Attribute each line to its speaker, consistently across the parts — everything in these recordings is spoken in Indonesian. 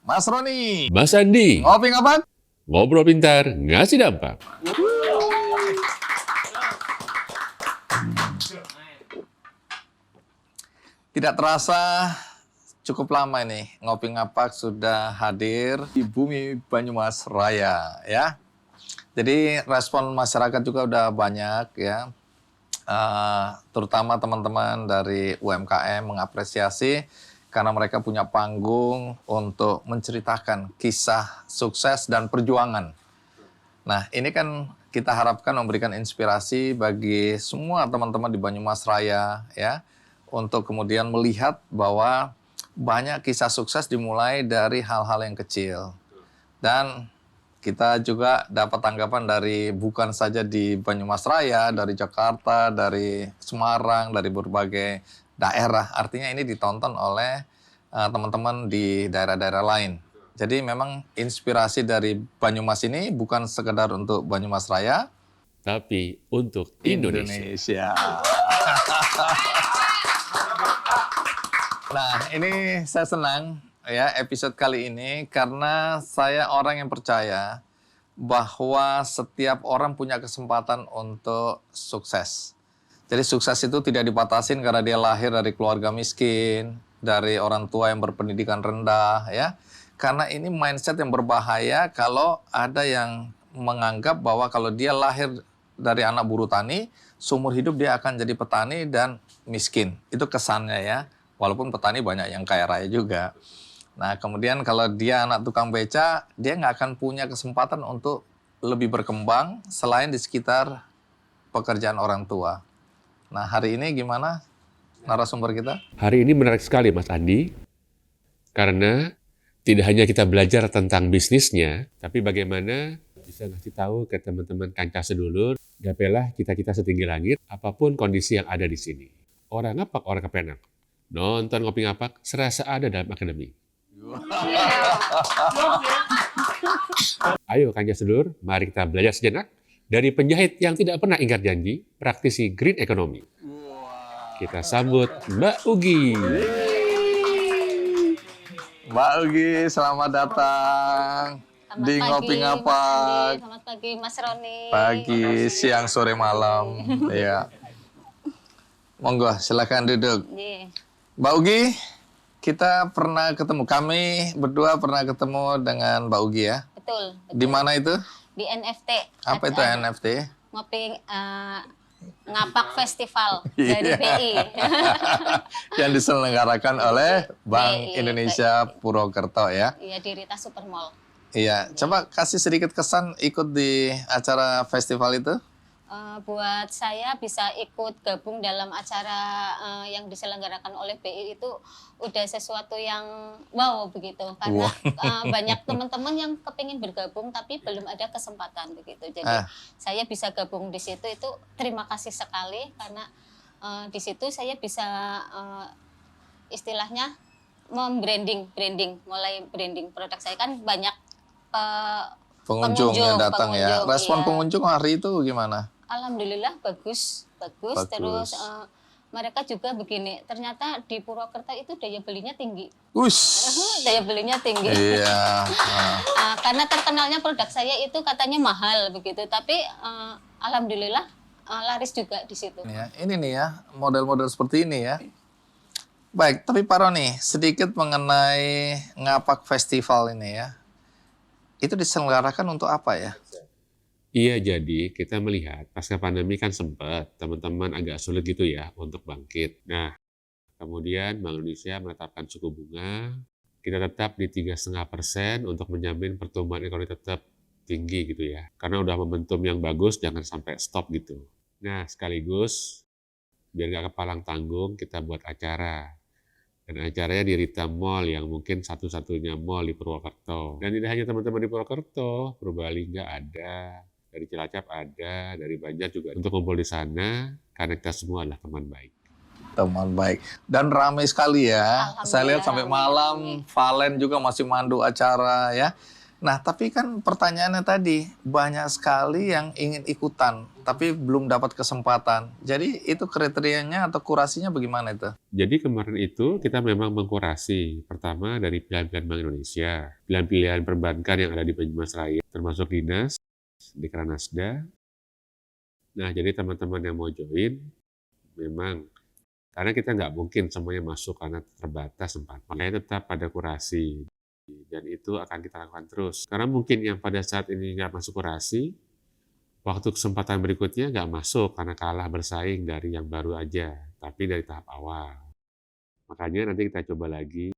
Speaker 1: Mas Roni,
Speaker 2: Mas Andi,
Speaker 1: ngopi ngapak?
Speaker 2: ngobrol pintar, ngasih dampak.
Speaker 1: Tidak terasa cukup lama ini ngopi ngapak sudah hadir di bumi Banyumas Raya ya. Jadi respon masyarakat juga udah banyak ya. Terutama teman-teman dari UMKM mengapresiasi karena mereka punya panggung untuk menceritakan kisah sukses dan perjuangan. Nah, ini kan kita harapkan memberikan inspirasi bagi semua teman-teman di Banyumas Raya ya, untuk kemudian melihat bahwa banyak kisah sukses dimulai dari hal-hal yang kecil. Dan kita juga dapat tanggapan dari bukan saja di Banyumas Raya, dari Jakarta, dari Semarang, dari berbagai daerah. Artinya ini ditonton oleh teman-teman di daerah-daerah lain. Jadi memang inspirasi dari Banyumas ini bukan sekedar untuk Banyumas Raya,
Speaker 2: Tapi untuk Indonesia.
Speaker 1: Nah, ini saya senang ya episode kali ini karena saya orang yang percaya bahwa setiap orang punya kesempatan untuk sukses. Jadi sukses itu tidak dibatasin karena dia lahir dari keluarga miskin, dari orang tua yang berpendidikan rendah ya. Karena ini mindset yang berbahaya kalau ada yang menganggap bahwa kalau dia lahir dari anak buruh tani, seumur hidup dia akan jadi petani dan miskin. Itu kesannya ya. Walaupun petani banyak yang kaya raya juga. Nah, kemudian kalau dia anak tukang beca, dia nggak akan punya kesempatan untuk lebih berkembang selain di sekitar pekerjaan orang tua. Nah, hari ini gimana narasumber kita?
Speaker 2: Hari ini menarik sekali Mas Andi, karena tidak hanya kita belajar tentang bisnisnya, tapi bagaimana bisa ngasih tahu ke teman-teman kancah sedulur, gapailah kita-kita setinggi langit, apapun kondisi yang ada di sini. Orang ngapak, orang kepenak. Nonton ngopi ngapak, serasa ada dalam akademi. Ayo kancah sedulur, mari kita belajar sejenak dari penjahit yang tidak pernah ingkar janji, praktisi green economy. Kita sambut Mbak Ugi.
Speaker 1: Mbak Ugi, selamat datang
Speaker 3: Selamat
Speaker 1: di
Speaker 3: pagi,
Speaker 1: Ngopi
Speaker 3: Mas
Speaker 1: Ngapak.
Speaker 3: Andi. Selamat pagi, Mas Roni.
Speaker 1: Pagi, siang, sore, malam. Iya. Monggo, silakan duduk.
Speaker 3: Iya.
Speaker 1: Mbak Ugi, kita pernah ketemu. Kami berdua pernah ketemu dengan Mbak Ugi ya.
Speaker 3: Betul.
Speaker 1: Di mana itu?
Speaker 3: Di NFT.
Speaker 1: Apa itu
Speaker 3: Ada
Speaker 1: NFT?
Speaker 3: Ngopi Ngapak Festival dari
Speaker 1: Iya.
Speaker 3: BI.
Speaker 1: Yang diselenggarakan oleh Bank
Speaker 3: BI,
Speaker 1: Indonesia Purwokerto ya.
Speaker 3: Iya, di Rita Supermall.
Speaker 1: Iya, coba kasih sedikit kesan ikut di acara festival itu.
Speaker 3: Buat saya bisa ikut gabung dalam acara yang diselenggarakan oleh BI itu udah sesuatu yang wow begitu, karena banyak teman-teman yang kepingin bergabung tapi belum ada kesempatan begitu. Jadi saya bisa gabung di situ, itu terima kasih sekali karena di situ saya bisa istilahnya mulai branding produk saya. Kan banyak
Speaker 1: Pengunjung yang datang ya.
Speaker 3: pengunjung,
Speaker 1: Respon
Speaker 3: iya.
Speaker 1: pengunjung hari itu gimana?
Speaker 3: Alhamdulillah bagus. Terus mereka juga begini, ternyata di Purwokerto itu daya belinya tinggi. Daya belinya tinggi.
Speaker 1: Iya.
Speaker 3: Karena terkenalnya produk saya itu katanya mahal begitu, tapi alhamdulillah laris juga di situ.
Speaker 1: Ini nih ya, model-model seperti ini ya. Baik, tapi Pak Roni, sedikit mengenai Ngapak Festival ini ya. Itu diselenggarakan untuk apa ya?
Speaker 2: Iya, jadi kita melihat pasca pandemi kan sempat teman-teman agak sulit gitu ya untuk bangkit. Nah, kemudian Bank Indonesia menetapkan suku bunga, kita tetap di 3,5% untuk menjamin pertumbuhan ekonomi tetap tinggi gitu ya. Karena udah momentum yang bagus, jangan sampai stop gitu. Nah, sekaligus biar nggak kepalang tanggung, kita buat acara. Dan acaranya di Rita Mall yang mungkin satu-satunya mall di Purwokerto. Dan tidak hanya teman-teman di Purwokerto, Purbalingga ada, dari Cilacap ada, dari Banjar juga. Untuk kumpul di sana, karena kita semua adalah teman baik.
Speaker 1: Teman baik. Dan ramai sekali ya. Saya lihat sampai malam, Valen juga masih mandu acara ya. Nah, tapi kan pertanyaannya tadi, banyak sekali yang ingin ikutan, tapi belum dapat kesempatan. Jadi itu kriterianya atau kurasinya bagaimana itu?
Speaker 2: Jadi kemarin itu kita memang mengkurasi. Pertama dari pilihan-pilihan Bank Indonesia, pilihan-pilihan perbankan yang ada di Banyumasraya, termasuk Dinas, di Kranasda. Nah, jadi teman-teman yang mau join, memang karena kita nggak mungkin semuanya masuk karena terbatas tempat. Makanya tetap pada kurasi. Dan itu akan kita lakukan terus. Karena mungkin yang pada saat ini nggak masuk kurasi, waktu kesempatan berikutnya nggak masuk karena kalah bersaing dari yang baru aja, tapi dari tahap awal. Makanya nanti kita coba lagi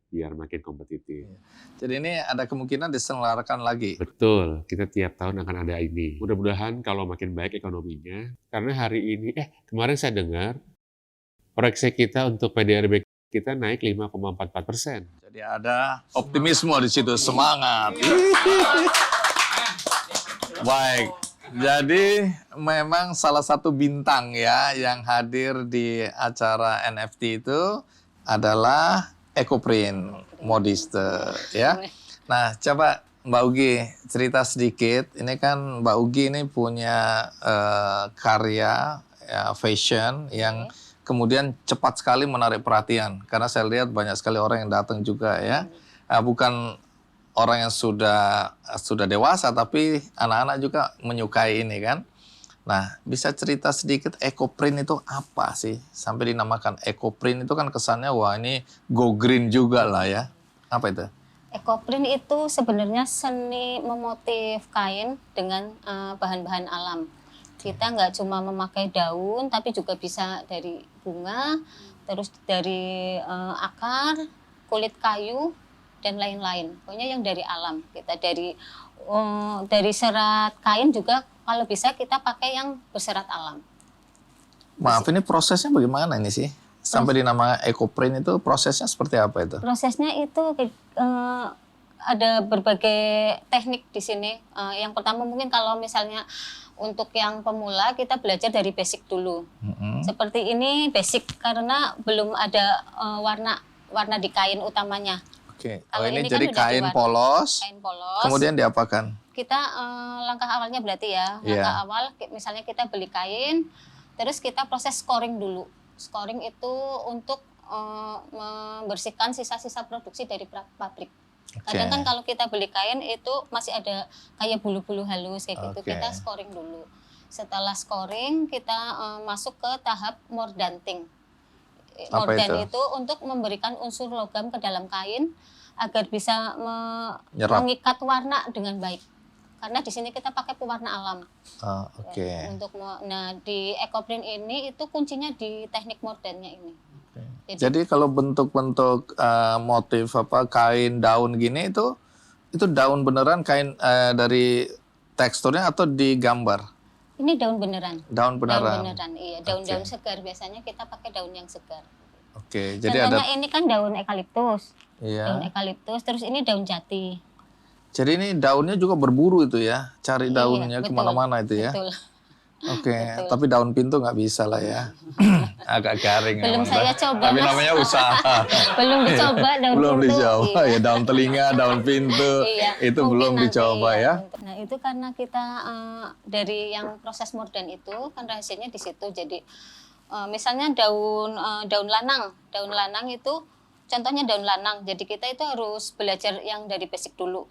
Speaker 2: biar makin kompetitif.
Speaker 1: Jadi ini ada kemungkinan diselenggarakan lagi.
Speaker 2: Betul, kita tiap tahun akan ada ini. Mudah-mudahan kalau makin baik ekonominya, karena hari ini, kemarin saya dengar, proyeksi kita untuk PDRB kita naik 5,44%.
Speaker 1: Jadi ada optimisme di situ, semangat. Baik, jadi memang salah satu bintang ya yang hadir di acara NFT itu adalah Ecoprint Modiste ya. Nah, coba Mbak Ugi cerita sedikit. Ini kan Mbak Ugi ini punya karya ya, fashion yang kemudian cepat sekali menarik perhatian. Karena saya lihat banyak sekali orang yang datang juga ya. Bukan orang yang sudah dewasa, tapi anak-anak juga menyukai ini kan. Nah, bisa cerita sedikit Ecoprint itu apa sih? Sampai dinamakan Ecoprint itu kan kesannya wah ini go green juga lah ya. Apa itu?
Speaker 3: Ecoprint itu sebenarnya seni memotif kain dengan bahan-bahan alam. Kita nggak cuma memakai daun, tapi juga bisa dari bunga, terus dari akar, kulit kayu, dan lain-lain. Pokoknya yang dari alam. Kita dari serat kain juga kalau bisa kita pakai yang berserat alam.
Speaker 1: Maaf, ini prosesnya bagaimana ini sih? Sampai dinamakan Ecoprint itu prosesnya seperti apa itu?
Speaker 3: Prosesnya itu ada berbagai teknik di sini. Yang pertama mungkin kalau misalnya untuk yang pemula kita belajar dari basic dulu. Seperti ini basic karena belum ada warna di kain utamanya.
Speaker 1: Oke.
Speaker 3: Kalau
Speaker 1: ini
Speaker 3: ini
Speaker 1: jadi
Speaker 3: kan udah
Speaker 1: kain
Speaker 3: diwarna.
Speaker 1: polos.
Speaker 3: Kain polos.
Speaker 1: Kemudian diapakan?
Speaker 3: Kita langkah awalnya berarti ya. Langkah awal misalnya kita beli kain, terus kita proses scoring dulu. Scoring itu untuk membersihkan sisa-sisa produksi dari pabrik. Kadang kan kalau kita beli kain itu masih ada kayak bulu-bulu halus kayak gitu, kita scoring dulu. Setelah scoring kita masuk ke tahap mordanting. Mordan itu untuk memberikan unsur logam ke dalam kain agar bisa mengikat warna dengan baik. Karena di sini kita pakai pewarna alam. Nah di Ecoprint ini itu kuncinya di teknik mordannya ini.
Speaker 1: Jadi kalau bentuk-bentuk motif apa kain daun gini itu daun beneran kain dari teksturnya atau digambar?
Speaker 3: Ini daun beneran.
Speaker 1: Daun beneran.
Speaker 3: Daun beneran, iya. Daun-daun segar biasanya kita pakai daun yang segar.
Speaker 1: Oke, jadi
Speaker 3: contohnya
Speaker 1: ada.
Speaker 3: Ini kan daun eukaliptus.
Speaker 1: Iya.
Speaker 3: Daun eukaliptus, terus ini daun jati.
Speaker 1: Jadi ini daunnya juga berburu itu ya, cari daunnya kemana-mana itu ya.
Speaker 3: Betul.
Speaker 1: Oke, tapi daun pintu nggak bisa lah ya. Agak garing.
Speaker 3: Belum saya coba.
Speaker 1: Tapi namanya usaha.
Speaker 3: Belum dicoba daun
Speaker 1: belum
Speaker 3: pintu.
Speaker 1: dicoba ya, daun telinga, daun pintu. Itu belum dicoba ya.
Speaker 3: Nah itu karena kita dari yang proses mordan itu kan rahasianya di situ. Jadi misalnya daun lanang itu contohnya daun lanang. Jadi kita itu harus belajar yang dari basic dulu.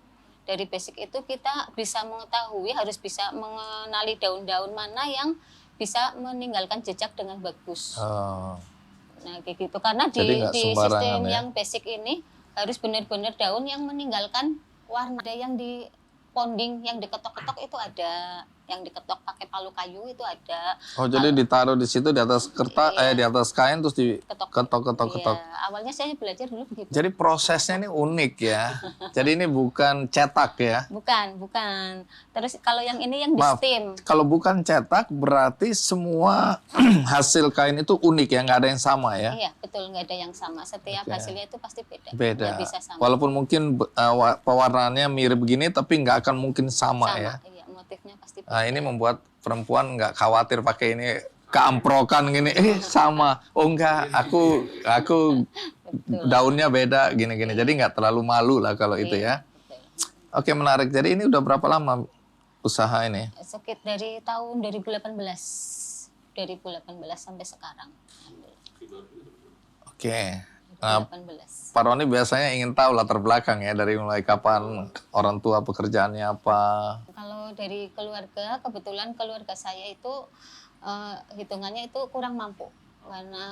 Speaker 3: Dari basic itu kita bisa mengetahui, harus bisa mengenali daun-daun mana yang bisa meninggalkan jejak dengan bagus. Nah kayak gitu. Karena di sistem yang basic ini harus benar-benar daun yang meninggalkan warna. Ada yang di ponding, yang diketok-ketok itu ada, yang diketok pakai palu kayu itu ada.
Speaker 1: Oh jadi ditaruh di situ di atas kertas, di atas kain terus diketok-ketok.
Speaker 3: Awalnya saya belajar dulu begitu.
Speaker 1: Jadi prosesnya ini unik ya. Jadi ini bukan cetak ya?
Speaker 3: Bukan. Terus kalau yang ini yang di steam.
Speaker 1: Kalau bukan cetak berarti semua hasil kain itu unik ya, nggak ada yang sama ya?
Speaker 3: Iya betul, nggak ada yang sama. Setiap hasilnya itu pasti beda.
Speaker 1: Nggak
Speaker 3: bisa sama.
Speaker 1: Walaupun mungkin pewarnaannya mirip begini tapi nggak akan mungkin sama ya?
Speaker 3: Iya, motifnya pasti beda.
Speaker 1: Nah ini membuat perempuan nggak khawatir pakai ini keamprokan gini, sama. Oh enggak, aku daunnya beda gini-gini. Jadi nggak terlalu malu lah kalau itu ya. Oke, menarik. Jadi ini udah berapa lama usaha ini?
Speaker 3: Sekit dari tahun 2018. 2018 sampai sekarang.
Speaker 1: Oke. Nah,
Speaker 3: 2018.
Speaker 1: Pak Roni biasanya ingin tahu latar belakang ya, dari mulai kapan orang tua pekerjaannya apa.
Speaker 3: Kalau dari keluarga, kebetulan keluarga saya itu hitungannya itu kurang mampu. Karena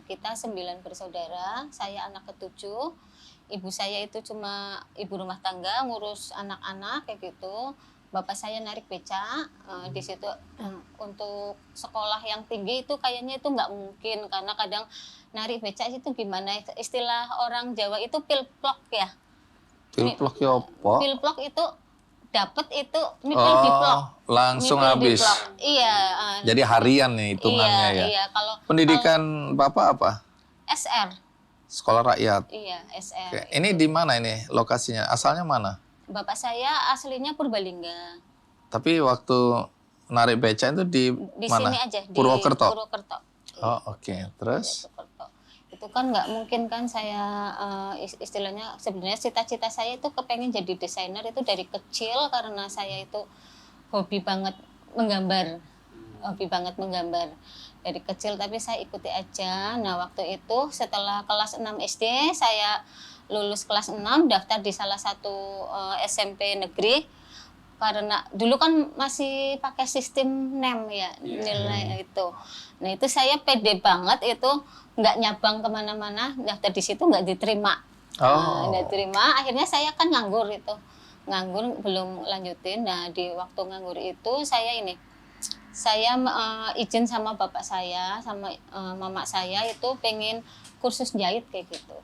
Speaker 3: kita 9 bersaudara, saya anak ketujuh. Ibu saya itu cuma ibu rumah tangga, ngurus anak-anak kayak gitu. Bapak saya narik beca, di situ untuk sekolah yang tinggi itu kayaknya itu nggak mungkin, karena kadang narik beca itu gimana, istilah orang Jawa itu pilplok ya.
Speaker 1: Pilplok ya apa?
Speaker 3: Pilplok itu dapat itu nipil diplok.
Speaker 1: Langsung
Speaker 3: Nipil
Speaker 1: habis.
Speaker 3: diplok. Iya.
Speaker 1: Jadi harian nih hitungannya
Speaker 3: iya,
Speaker 1: ya.
Speaker 3: Iya, kalau
Speaker 1: Pendidikan Bapak apa?
Speaker 3: SR.
Speaker 1: Sekolah rakyat.
Speaker 3: Iya, SR.
Speaker 1: Oke. Ini di mana ini lokasinya? Asalnya mana?
Speaker 3: Bapak saya aslinya Purbalingga.
Speaker 1: Tapi waktu narik beca itu di
Speaker 3: Di
Speaker 1: mana?
Speaker 3: sini aja di
Speaker 1: Purwokerto.
Speaker 3: Purwokerto.
Speaker 1: Oh, oke. Terus?
Speaker 3: Purwokerto. Itu kan nggak mungkin kan saya istilahnya sebenarnya cita-cita saya itu kepengen jadi desainer itu dari kecil, karena saya itu hobi banget menggambar. Hobi banget menggambar dari kecil, tapi saya ikuti aja. Nah, waktu itu setelah kelas 6 SD saya lulus kelas 6, daftar di salah satu SMP negeri, karena dulu kan masih pakai sistem NEM ya, nilai itu. Nah, itu saya pede banget itu, nggak nyabang kemana-mana, daftar di situ nggak diterima. Nggak diterima, akhirnya saya kan nganggur itu. Nganggur, belum lanjutin. Nah, di waktu nganggur itu saya izin sama bapak saya, sama mama saya itu pengen kursus jahit kayak gitu.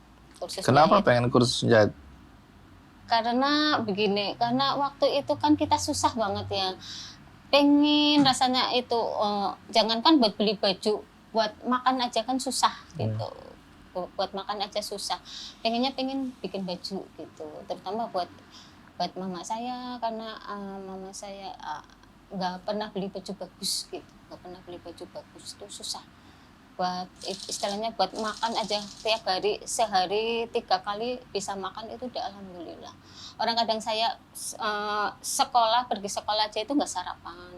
Speaker 1: Kenapa pengen kursus jahit?
Speaker 3: Karena begini, karena waktu itu kan kita susah banget ya. Pengen rasanya itu, jangankan buat beli baju, buat makan aja kan susah gitu. Buat makan aja susah. Pengen bikin baju gitu. Terutama buat mama saya, karena mama saya nggak pernah beli baju bagus gitu. Nggak pernah beli baju bagus, itu susah. Buat istilahnya buat makan aja tiap hari, sehari 3 kali bisa makan itu udah alhamdulillah. Orang kadang saya pergi sekolah aja itu nggak sarapan,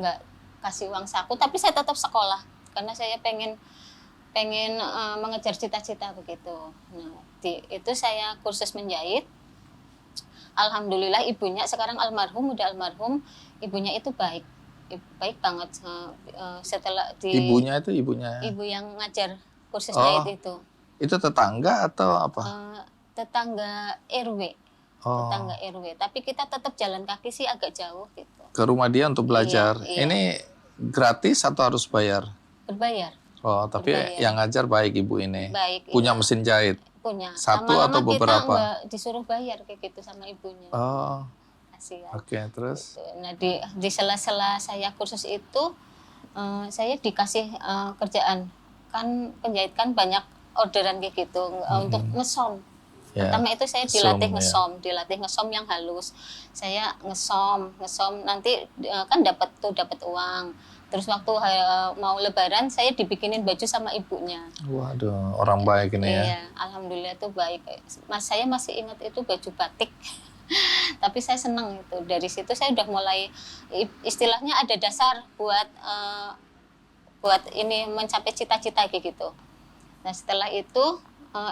Speaker 3: nggak kasih uang saku, tapi saya tetap sekolah karena saya pengen mengejar cita-cita begitu. Nah, itu saya kursus menjahit. Alhamdulillah ibunya sekarang udah almarhum, ibunya itu baik banget. Setelah
Speaker 1: Ibunya
Speaker 3: ibu yang ngajar kursus jahit
Speaker 1: itu tetangga atau apa?
Speaker 3: Tetangga RW. Tetangga RW, tapi kita tetap jalan kaki sih agak jauh gitu.
Speaker 1: Ke rumah dia untuk belajar.
Speaker 3: Iya.
Speaker 1: Ini gratis atau harus bayar?
Speaker 3: Berbayar.
Speaker 1: Tapi yang ngajar baik ibu ini.
Speaker 3: Baik.
Speaker 1: Punya
Speaker 3: iya.
Speaker 1: mesin jahit?
Speaker 3: Punya.
Speaker 1: Satu
Speaker 3: Lama-lama
Speaker 1: atau beberapa?
Speaker 3: Kita nggak disuruh bayar kayak gitu sama ibunya. Kasihan.
Speaker 1: Oke, terus?
Speaker 3: Gitu. Nah, di sela-sela saya kursus itu, saya dikasih kerjaan. Kan penjahit kan banyak orderan kayak gitu untuk ngesom. Pertama itu saya dilatih ngesom yang halus. Saya ngesom nanti kan dapat uang. Terus waktu mau lebaran saya dibikinin baju sama ibunya.
Speaker 1: Waduh, orang baik ini ya.
Speaker 3: Iya, alhamdulillah tuh baik. Saya masih ingat itu baju batik. Tapi saya senang itu. Dari situ saya udah mulai istilahnya ada dasar buat ini mencapai cita-cita kayak gitu. Nah, setelah itu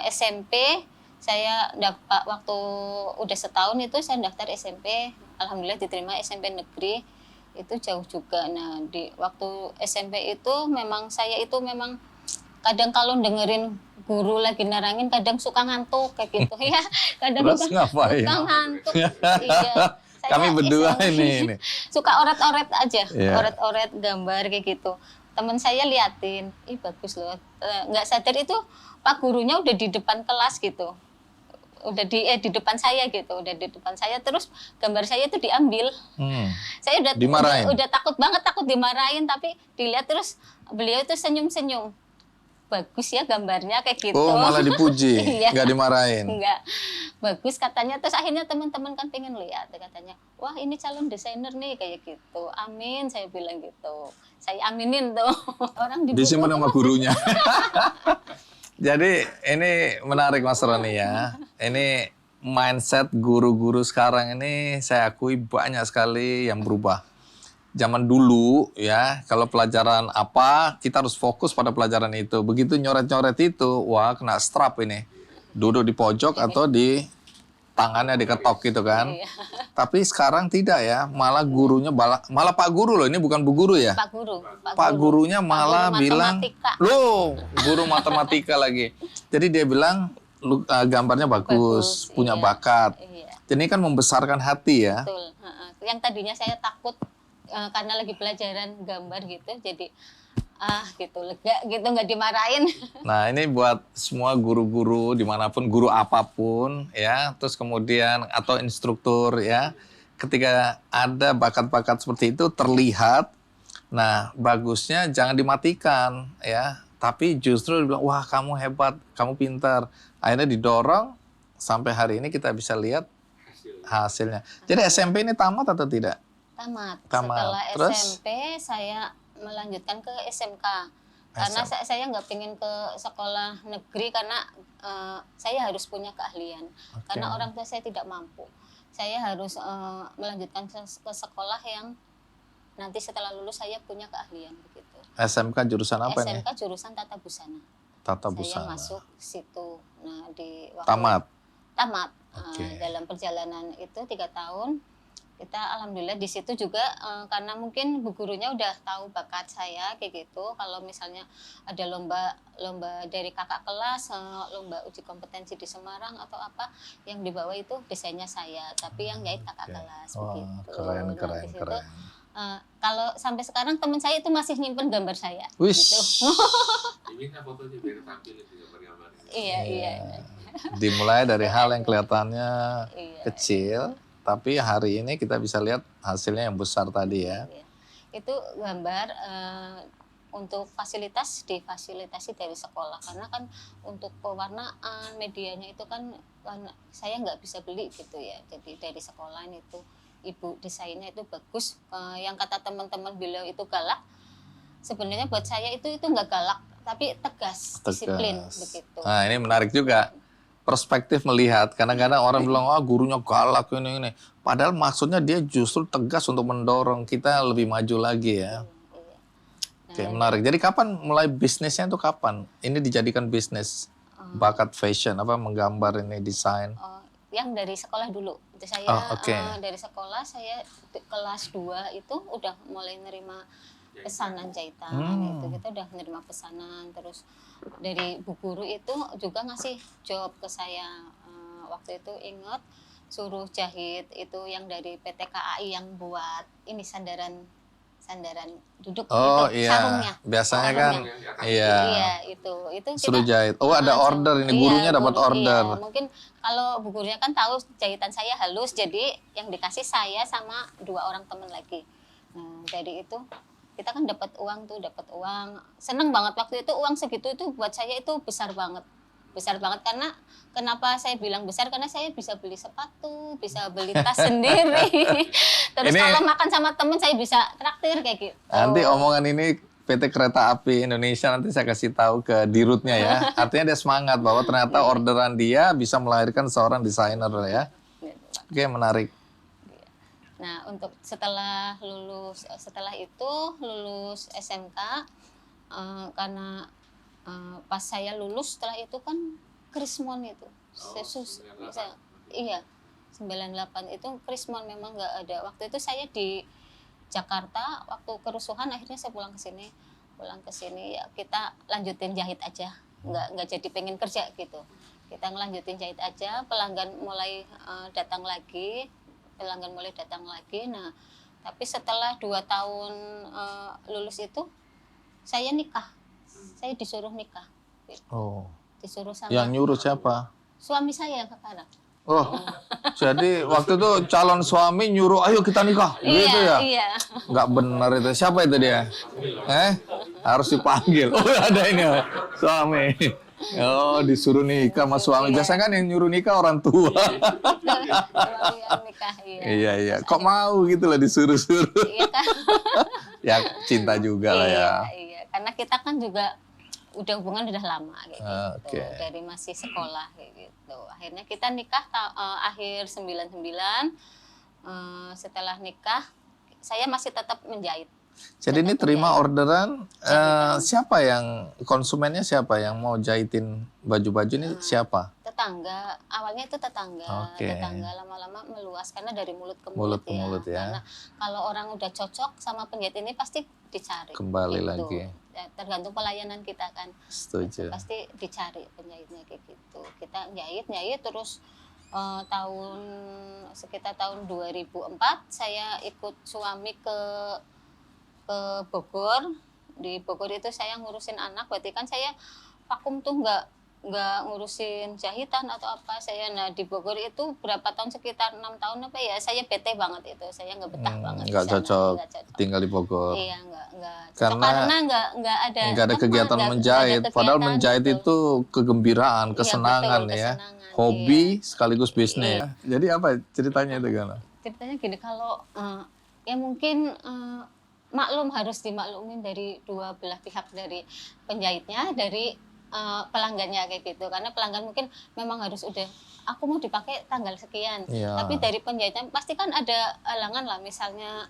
Speaker 3: SMP saya dapat waktu udah setahun itu saya daftar SMP. Alhamdulillah diterima SMP negeri. Itu jauh juga. Nah, di waktu SMP itu saya itu memang kadang kalau dengerin guru lagi nerangin kadang suka ngantuk kayak gitu ya. Kadang
Speaker 1: Terus ngapain?
Speaker 3: suka ngantuk. Iya.
Speaker 1: Kami berdua ini.
Speaker 3: Suka oret-oret aja,
Speaker 1: Yeah.
Speaker 3: oret-oret gambar kayak gitu. Teman saya liatin, ih bagus loh. Nggak sadar itu Pak gurunya udah di depan kelas gitu. Udah di depan saya gitu, terus gambar saya itu diambil. Saya udah takut dimarahin, tapi dilihat terus beliau itu senyum-senyum. Bagus ya gambarnya kayak gitu.
Speaker 1: Oh, malah dipuji,
Speaker 3: Iya.
Speaker 1: nggak dimarahin.
Speaker 3: Enggak. Bagus katanya. Terus akhirnya teman-teman kan pengen lihat, katanya, wah ini calon desainer nih kayak gitu. Amin, saya bilang gitu. Saya aminin tuh. Orang
Speaker 1: disimpan sama gurunya. Jadi ini menarik Mas Roni ya. Ini mindset guru-guru sekarang ini saya akui banyak sekali yang berubah. Zaman dulu ya, kalau pelajaran apa, kita harus fokus pada pelajaran itu. Begitu nyoret-nyoret itu, wah kena strap ini. Duduk di pojok atau di tangannya diketok gitu kan.
Speaker 3: Iya.
Speaker 1: Tapi sekarang tidak ya, malah gurunya, malah Pak Guru loh, ini bukan Bu Guru ya.
Speaker 3: Pak Guru.
Speaker 1: Pak gurunya malah
Speaker 3: Guru
Speaker 1: bilang,
Speaker 3: matematika.
Speaker 1: loh, guru matematika lagi. Jadi dia bilang, gambarnya bagus, punya
Speaker 3: iya.
Speaker 1: bakat.
Speaker 3: Iya,
Speaker 1: Jadi ini kan membesarkan hati ya.
Speaker 3: betul. Yang tadinya saya takut karena lagi pelajaran gambar gitu, jadi gitu lega gitu, nggak dimarahin.
Speaker 1: Nah ini buat semua guru-guru dimanapun, guru apapun ya, terus kemudian atau instruktur ya, ketika ada bakat-bakat seperti itu terlihat, nah bagusnya jangan dimatikan ya, tapi justru dibilang wah kamu hebat, kamu pintar, akhirnya didorong sampai hari ini kita bisa lihat hasilnya. Jadi SMP ini tamat atau tidak?
Speaker 3: Tamat.
Speaker 1: Tamat.
Speaker 3: Setelah
Speaker 1: Terus?
Speaker 3: SMP saya melanjutkan ke SMK. Karena saya nggak pengen ke sekolah negeri karena saya harus punya keahlian. Karena orang tua saya tidak mampu. Saya harus melanjutkan ke sekolah yang nanti setelah lulus saya punya keahlian begitu.
Speaker 1: SMK jurusan apa nih?
Speaker 3: SMK jurusan Tata Busana.
Speaker 1: Tata
Speaker 3: Saya
Speaker 1: Busana.
Speaker 3: masuk situ. Nah di
Speaker 1: Tamat.
Speaker 3: Tamat.
Speaker 1: Oke.
Speaker 3: Dalam perjalanan itu 3 tahun kita alhamdulillah di situ juga karena mungkin bu gurunya udah tahu bakat saya kayak gitu. Kalau misalnya ada lomba dari kakak kelas, lomba uji kompetensi di Semarang atau apa, yang dibawa itu desainnya saya, tapi yang jahit kakak kelas
Speaker 1: Wah,
Speaker 3: begitu.
Speaker 1: keren,
Speaker 3: Nah,
Speaker 1: keren,
Speaker 3: di situ,
Speaker 1: keren.
Speaker 3: kalau sampai sekarang teman saya itu masih nyimpen gambar saya.
Speaker 1: Wish.
Speaker 3: Gitu.
Speaker 2: Diminta fotonya biar tampil di gambar-gambar.
Speaker 3: Iya.
Speaker 1: Dimulai dari hal yang kelihatannya
Speaker 3: Iya.
Speaker 1: kecil, tapi hari ini kita bisa lihat hasilnya yang besar tadi ya.
Speaker 3: Iya. Itu gambar untuk difasilitasi dari sekolah, karena kan untuk pewarnaan medianya itu kan saya nggak bisa beli gitu ya. Jadi dari sekolah itu ibu desainnya itu bagus. Yang kata teman-teman bilang itu galak, sebenarnya buat saya itu nggak galak, tapi tegas, disiplin begitu.
Speaker 1: Nah ini menarik juga. Perspektif melihat, kadang-kadang orang bilang wah gurunya galak ini. Padahal maksudnya dia justru tegas untuk mendorong kita lebih maju lagi ya.
Speaker 3: Iya.
Speaker 1: Oke, menarik. Jadi kapan mulai bisnisnya itu kapan? Ini dijadikan bisnis bakat fashion apa menggambar ini desain?
Speaker 3: Yang dari sekolah dulu. Itu saya dari sekolah saya kelas 2 itu udah mulai nerima pesanan jahitan itu kita udah menerima pesanan. Terus dari bu guru itu juga ngasih job ke saya. Waktu itu ingat suruh jahit itu yang dari PT KAI yang buat ini sandaran duduk gitu, sarungnya.
Speaker 1: Biasanya kan
Speaker 3: Iya, itu
Speaker 1: suruh
Speaker 3: kita
Speaker 1: jahit. Oh, ada order ini, gurunya dapat order.
Speaker 3: Iya, mungkin kalau bu gurunya kan tahu jahitan saya halus, jadi yang dikasih saya sama 2 orang teman lagi. Nah, dari itu kita kan dapat uang. Seneng banget waktu itu, uang segitu itu buat saya itu besar banget karena kenapa saya bilang besar, karena saya bisa beli sepatu, bisa beli tas sendiri. Terus
Speaker 1: Ini,
Speaker 3: kalau makan sama temen saya bisa traktir kayak gitu.
Speaker 1: Nanti omongan ini PT Kereta Api Indonesia nanti saya kasih tahu ke dirutnya ya. Artinya dia semangat bahwa ternyata orderan dia bisa melahirkan seorang desainer ya. Oke, menarik.
Speaker 3: Nah, untuk setelah itu lulus SMK, karena pas saya lulus setelah itu kan Krismon itu. Iya, 98 itu Krismon memang nggak ada. Waktu itu saya di Jakarta, waktu kerusuhan akhirnya saya pulang ke sini ya kita lanjutin jahit aja. Nggak jadi pengen kerja gitu. Kita ngelanjutin jahit aja, pelanggan mulai datang lagi. Nah, tapi setelah 2 tahun lulus itu saya nikah. Saya disuruh nikah.
Speaker 1: Oh.
Speaker 3: Disuruh sama
Speaker 1: Yang nyuruh siapa?
Speaker 3: suami saya yang sekarang.
Speaker 1: Oh. Jadi waktu itu calon suami nyuruh ayo kita nikah. Gitu ya?
Speaker 3: Iya.
Speaker 1: Nggak benar itu. Siapa itu dia? Harus dipanggil. Oh, ada ini suami. Oh, disuruh nikah sama suami. Biasanya kan yang nyuruh nikah orang tua.
Speaker 3: Suami yang nikah, iya.
Speaker 1: Iya. Kok mau gitu lah disuruh-suruh.
Speaker 3: Iya kan?
Speaker 1: Ya cinta juga lah ya.
Speaker 3: Iya. Karena kita kan juga udah hubungan udah lama kayak gitu.
Speaker 1: Oke.
Speaker 3: Dari masih sekolah kayak gitu. Akhirnya kita nikah akhir 99. Setelah nikah saya masih tetap menjahit.
Speaker 1: Jadi ini
Speaker 3: Tetap
Speaker 1: terima
Speaker 3: menjahit.
Speaker 1: orderan,
Speaker 3: Jahitan.
Speaker 1: siapa yang konsumennya, siapa yang mau jahitin baju-baju ini, siapa?
Speaker 3: Tetangga, awalnya itu tetangga.
Speaker 1: Oke.
Speaker 3: Tetangga lama-lama meluas karena dari mulut ke
Speaker 1: Mulut
Speaker 3: mulut,
Speaker 1: ke mulut ya.
Speaker 3: Karena kalau orang udah cocok sama penjahit ini pasti dicari.
Speaker 1: Kembali
Speaker 3: gitu.
Speaker 1: lagi.
Speaker 3: Ya, tergantung pelayanan kita kan.
Speaker 1: Setuju.
Speaker 3: Pasti dicari penjahitnya kayak gitu. Kita jahit terus sekitar tahun 2004 saya ikut suami ke Bogor. Di Bogor itu saya ngurusin anak, berarti kan saya vakum tuh nggak ngurusin jahitan atau apa. Nah di Bogor itu berapa tahun, sekitar 6 tahun apa ya, saya bete banget itu, saya nggak betah banget di
Speaker 1: Nggak
Speaker 3: sana,
Speaker 1: cocok
Speaker 3: nggak cocok.
Speaker 1: tinggal di Bogor.
Speaker 3: Iya nggak cocok
Speaker 1: Karena
Speaker 3: karena nggak ada
Speaker 1: kegiatan
Speaker 3: nggak
Speaker 1: menjahit.
Speaker 3: ada
Speaker 1: Padahal
Speaker 3: kegiatan
Speaker 1: menjahit
Speaker 3: gitu.
Speaker 1: itu kegembiraan,
Speaker 3: Iya,
Speaker 1: kesenangan
Speaker 3: betul,
Speaker 1: ya.
Speaker 3: kesenangan,
Speaker 1: Hobi sekaligus bisnis. Jadi apa ceritanya itu kan?
Speaker 3: Ceritanya gini, kalau ya mungkin maklum, harus dimaklumin dari dua belah pihak, dari penjahitnya, dari pelanggannya kayak gitu. Karena pelanggan mungkin memang harus udah, aku mau dipakai tanggal sekian.
Speaker 1: Iya.
Speaker 3: Tapi dari penjahitnya pasti kan ada halangan lah, misalnya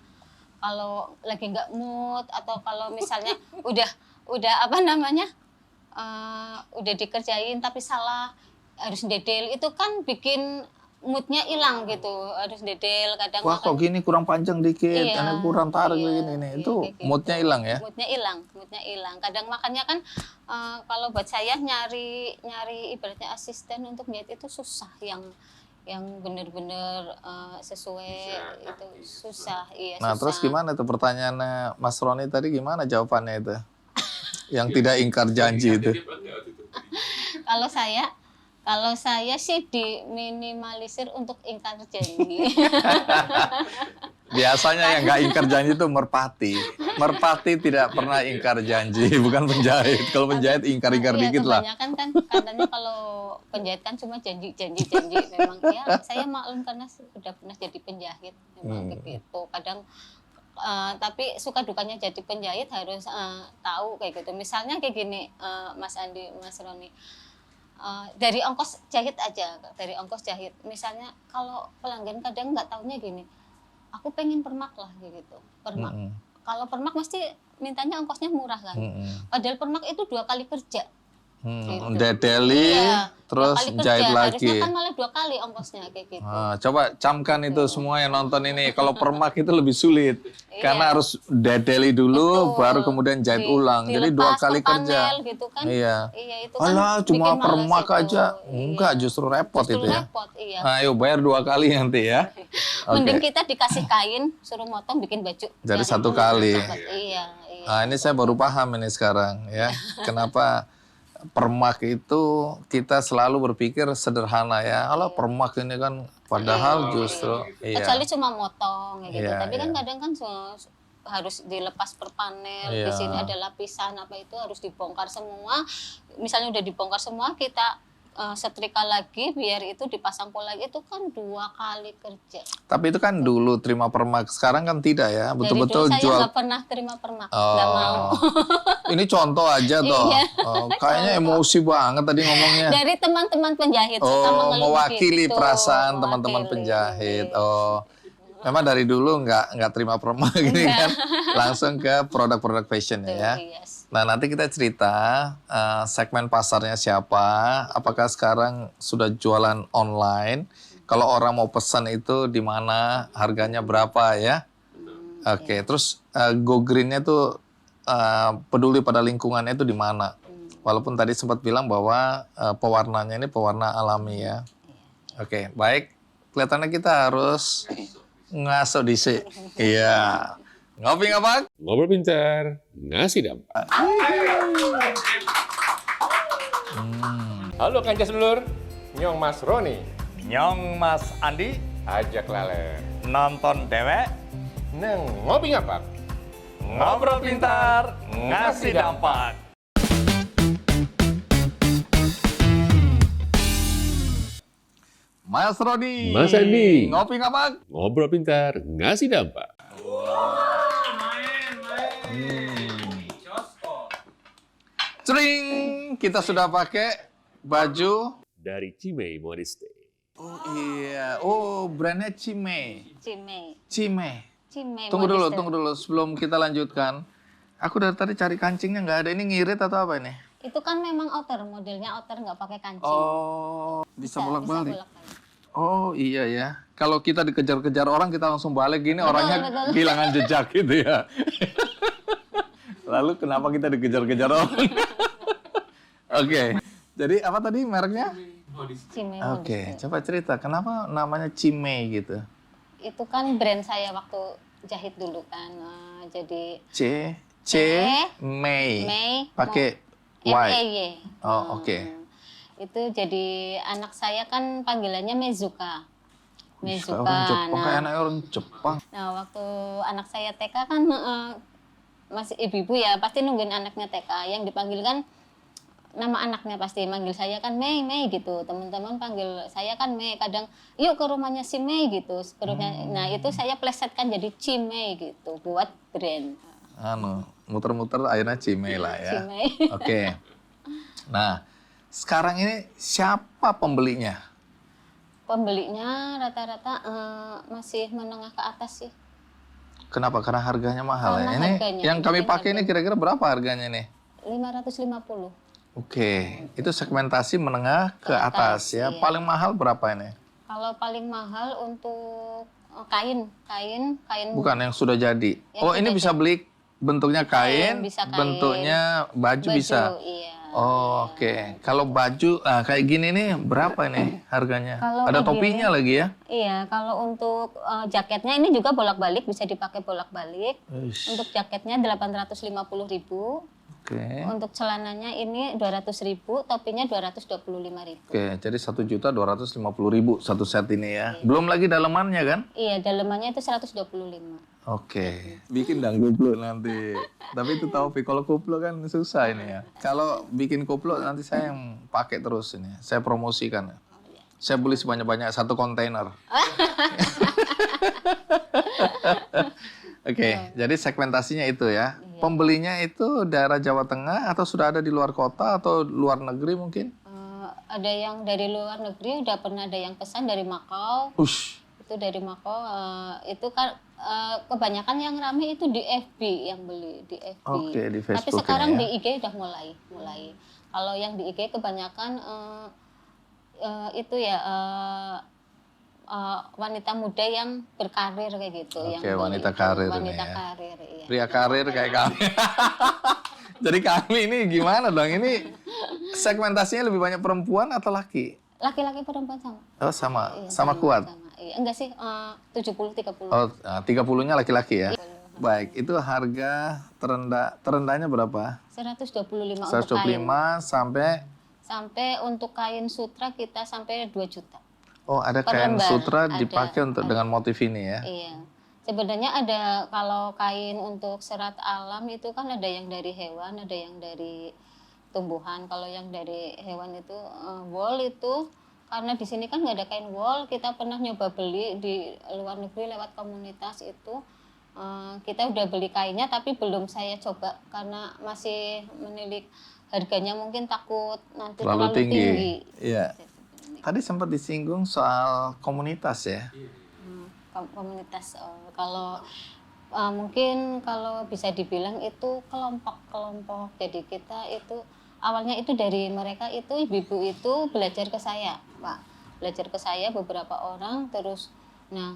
Speaker 3: kalau lagi nggak mood, atau kalau misalnya udah apa namanya, udah dikerjain tapi salah, harus dedel, itu kan bikin moodnya hilang gitu, harus dedel. Kadang
Speaker 1: Wah kok gini kurang panjang dikit,
Speaker 3: Iya,
Speaker 1: ini kurang tarik
Speaker 3: iya,
Speaker 1: begini nih.
Speaker 3: iya,
Speaker 1: Itu
Speaker 3: kayak gitu.
Speaker 1: moodnya hilang ya.
Speaker 3: Moodnya hilang. Kadang makanya kan kalau buat saya nyari ibaratnya asisten untuk jahit itu susah, yang benar-benar sesuai itu susah. Iya,
Speaker 1: Nah
Speaker 3: susah.
Speaker 1: terus gimana tuh pertanyaannya Mas Roni tadi, gimana jawabannya itu? Yang tidak ingkar janji itu.
Speaker 3: Kalau saya sih diminimalisir untuk ingkar janji.
Speaker 1: Biasanya yang nggak ingkar janji itu merpati. Merpati tidak pernah ingkar janji, bukan penjahit. Kalau penjahit ingkar-ingkar
Speaker 3: Iya,
Speaker 1: dikit lah.
Speaker 3: kebanyakan kan katanya kalau penjahit kan cuma janji. Memang ya saya maklum karena sudah pernah jadi penjahit, memang begitu. Kadang tapi suka dukanya jadi penjahit harus tahu kayak gitu. Misalnya kayak gini, Mas Andi, Mas Roni. Dari ongkos jahit aja, misalnya kalau pelanggan kadang nggak taunya gini, aku pengen permak lah gitu, permak. Kalau permak mesti mintanya ongkosnya murah kan, padahal permak itu 2 kali kerja. Gitu.
Speaker 1: Dedeli,
Speaker 3: Iya,
Speaker 1: terus
Speaker 3: 2 kali kerja.
Speaker 1: jahit
Speaker 3: Harusnya
Speaker 1: lagi.
Speaker 3: kan malah 2 kali ongkosnya kayak gitu.
Speaker 1: Coba camkan itu semua yang nonton ini. Kalau permak itu lebih sulit. Karena harus dedeli dulu,
Speaker 3: Betul.
Speaker 1: baru kemudian jahit ulang. Jadi 2
Speaker 3: Dilepas
Speaker 1: kali
Speaker 3: ke panel
Speaker 1: kerja.
Speaker 3: gitu kan.
Speaker 1: Iya.
Speaker 3: Itu kan
Speaker 1: Alah, cuma
Speaker 3: bikin males
Speaker 1: permak
Speaker 3: itu.
Speaker 1: aja.
Speaker 3: Iya.
Speaker 1: Enggak, justru repot
Speaker 3: Justru
Speaker 1: itu ya.
Speaker 3: repot, iya.
Speaker 1: Ayo bayar 2 kali nanti ya.
Speaker 3: Mending
Speaker 1: Oke.
Speaker 3: kita dikasih kain, suruh motong bikin baju.
Speaker 1: Jadi
Speaker 3: Yang
Speaker 1: 1
Speaker 3: itu
Speaker 1: kali.
Speaker 3: cepet. Iya.
Speaker 1: Nah, ini saya baru paham ini sekarang ya. Kenapa permak itu kita selalu berpikir sederhana ya. Alah, permak ini kan padahal justru
Speaker 3: Kecuali cuma motong gitu.
Speaker 1: Iya,
Speaker 3: Tapi kan
Speaker 1: iya.
Speaker 3: kadang kan harus dilepas per panel.
Speaker 1: Iya.
Speaker 3: Di sini ada lapisan apa itu harus dibongkar semua. Misalnya udah dibongkar semua, kita setrika lagi biar itu dipasang pol lagi, itu kan 2 kali kerja.
Speaker 1: Tapi itu kan dulu terima permak, sekarang kan tidak ya. Betul-betul
Speaker 3: Dari dulu saya
Speaker 1: jual.
Speaker 3: nggak pernah terima permak, nggak mau.
Speaker 1: Ini contoh aja toh.
Speaker 3: Iya.
Speaker 1: Kayaknya emosi banget tadi ngomongnya.
Speaker 3: Dari teman-teman penjahit suka mengeluh
Speaker 1: Mewakili
Speaker 3: gitu.
Speaker 1: perasaan teman-teman
Speaker 3: Mewakili.
Speaker 1: penjahit. Memang dari dulu nggak terima permak gini kan. Langsung ke produk-produk fashion ya.
Speaker 3: Yes.
Speaker 1: Nah, nanti kita cerita segmen pasarnya siapa, apakah sekarang sudah jualan online, kalau orang mau pesan itu di mana, harganya berapa ya. Oke, terus Go Green-nya tuh peduli pada lingkungannya itu di mana. Walaupun tadi sempat bilang bahwa pewarnanya ini pewarna alami ya. Oke, baik. Kelihatannya kita harus ngaso dhisik. Iya. Ngopi ngapak?
Speaker 2: Ngobrol pintar, ngasih dampak. Halo Kanca Sedulur, Nyong Mas Roni,
Speaker 4: Nyong Mas Andi
Speaker 2: ajak lale.
Speaker 4: nonton dewek,
Speaker 2: Neng ngopi ngapak.
Speaker 4: ngobrol pintar, ngasih dampak.
Speaker 1: Mas Roni.
Speaker 2: Mas Andi.
Speaker 1: Ngopi ngapak?
Speaker 2: Ngobrol pintar, ngasih dampak.
Speaker 1: Cering, kita sudah pakai baju.
Speaker 2: Dari Cimei Modiste.
Speaker 1: Oh iya, oh brandnya Cimei.
Speaker 3: Cimei.
Speaker 1: Cimei.
Speaker 3: Cimei.
Speaker 1: Tunggu
Speaker 3: Modeste.
Speaker 1: dulu sebelum kita lanjutkan. Aku dari tadi cari kancingnya nggak ada. Ini ngirit atau apa ini?
Speaker 3: Itu kan memang outer, modelnya outer nggak pakai kancing.
Speaker 1: Oh, bisa bolak-balik.
Speaker 3: bolak-balik.
Speaker 1: Oh iya ya. Kalau kita dikejar-kejar orang kita langsung balik gini
Speaker 3: Betul,
Speaker 1: orangnya
Speaker 3: betul.
Speaker 1: kehilangan jejak gitu ya. Lalu kenapa kita dikejar-kejar orang? Oke. Jadi apa tadi mereknya?
Speaker 3: Cimei
Speaker 1: Oke,
Speaker 3: Modiste.
Speaker 1: coba cerita kenapa namanya Cimei gitu.
Speaker 3: Itu kan brand saya waktu jahit dulu kan. Jadi
Speaker 1: C Mei.
Speaker 3: Mei
Speaker 1: Pakai Y.
Speaker 3: M-E-Y.
Speaker 1: Oh, oke.
Speaker 3: Itu jadi anak saya kan panggilannya Mezuka.
Speaker 1: Kayak orang Jepang, kayak
Speaker 3: Nah,
Speaker 1: anak orang Jepang.
Speaker 3: nah, waktu anak saya TK kan masih ibu-ibu ya pasti nungguin anaknya TK. Yang dipanggil kan nama anaknya pasti manggil saya kan Mei gitu. Teman-teman panggil saya kan Mei. Kadang yuk ke rumahnya si Mei gitu. Nah itu saya plesetkan jadi Cimei gitu buat brand.
Speaker 1: Muter-muter akhirnya Cimei lah ya.
Speaker 3: Cimei.
Speaker 1: Oke. Nah, sekarang ini siapa pembelinya?
Speaker 3: Pembelinya rata-rata masih menengah ke atas sih.
Speaker 1: Kenapa? Karena harganya mahal
Speaker 3: Karena
Speaker 1: ya. Ini
Speaker 3: harganya,
Speaker 1: yang kami
Speaker 3: mungkin
Speaker 1: pakai ini kira-kira berapa harganya nih?
Speaker 3: 550.
Speaker 1: Oke, itu segmentasi menengah ke atas ya.
Speaker 3: iya.
Speaker 1: Paling mahal berapa ini?
Speaker 3: Kalau paling mahal untuk kain.
Speaker 1: Bukan yang sudah jadi.
Speaker 3: Yang
Speaker 1: Oh, ini
Speaker 3: sudah
Speaker 1: bisa beli bentuknya kain,
Speaker 3: bisa kain.
Speaker 1: bentuknya baju bisa.
Speaker 3: Iya.
Speaker 1: Oh, oke. Kalau baju kayak gini nih berapa ini harganya?
Speaker 3: Kalau
Speaker 1: Ada
Speaker 3: kayak
Speaker 1: topinya lagi ya?
Speaker 3: Iya, kalau untuk jaketnya ini juga bolak-balik, bisa dipakai bolak-balik.
Speaker 1: Uish.
Speaker 3: Untuk jaketnya 850.000.
Speaker 1: Oke.
Speaker 3: Untuk celananya ini 200.000, topinya 225.000.
Speaker 1: Oke, jadi 1.250.000 satu set ini ya. Belum lagi dalemannya kan?
Speaker 3: Iya, dalemannya itu 125.
Speaker 1: Oke, bikin dang koplo nanti. Tapi itu tahu kalau koplo kan susah ini ya. Kalau bikin koplo nanti saya yang pakai terus ini. Saya promosikan. Saya beli sebanyak-banyak 1 kontainer. Oke, jadi segmentasinya itu ya. Pembelinya itu daerah Jawa Tengah atau sudah ada di luar kota atau luar negeri mungkin?
Speaker 3: Ada yang dari luar negeri, udah pernah ada yang pesan dari Makau.
Speaker 1: Ush,
Speaker 3: Itu dari Makau, itu kan kebanyakan yang rame itu di FB yang beli, di FB.
Speaker 1: Oke, di
Speaker 3: Tapi
Speaker 1: Facebook
Speaker 3: sekarang
Speaker 1: ini
Speaker 3: di
Speaker 1: ya.
Speaker 3: IG udah mulai. Kalau yang di IG kebanyakan itu ya wanita muda yang berkarir kayak gitu.
Speaker 1: Oke,
Speaker 3: yang beli
Speaker 1: wanita
Speaker 3: itu.
Speaker 1: karir ini
Speaker 3: Wanita
Speaker 1: ya.
Speaker 3: karir, iya.
Speaker 1: Pria karir kayak kami. Jadi kami ini gimana dong? Ini segmentasinya lebih banyak perempuan atau laki?
Speaker 3: Laki-laki perempuan sama.
Speaker 1: Oh, sama.
Speaker 3: Iya,
Speaker 1: Sama kuat.
Speaker 3: Sama. Iya, enggak sih, 70-30.
Speaker 1: Oh, 30-nya laki-laki ya. Baik, itu harga terendahnya berapa?
Speaker 3: 125 untuk
Speaker 1: 125
Speaker 3: kain.
Speaker 1: sampai
Speaker 3: Untuk kain sutra kita sampai 2 juta.
Speaker 1: oh ada
Speaker 3: Per
Speaker 1: kain
Speaker 3: lembar.
Speaker 1: sutra
Speaker 3: Ada,
Speaker 1: dipakai untuk dengan motif ini ya.
Speaker 3: Iya. Sebenarnya ada kalau kain untuk serat alam itu kan ada yang dari hewan, ada yang dari tumbuhan. Kalau yang dari hewan itu wool itu karena di sini kan nggak ada kain wool, kita pernah nyoba beli di luar negeri lewat komunitas itu. Kita udah beli kainnya tapi belum saya coba karena masih menilik harganya, mungkin takut nanti
Speaker 1: Terlalu
Speaker 3: terlalu
Speaker 1: tinggi.
Speaker 3: tinggi.
Speaker 1: Iya. Tadi sempat disinggung soal komunitas ya.
Speaker 3: Komunitas kalau mungkin kalau bisa dibilang itu kelompok-kelompok. Jadi kita itu awalnya itu dari mereka itu ibu-ibu itu belajar ke saya, Pak. Belajar ke saya beberapa orang terus. Nah,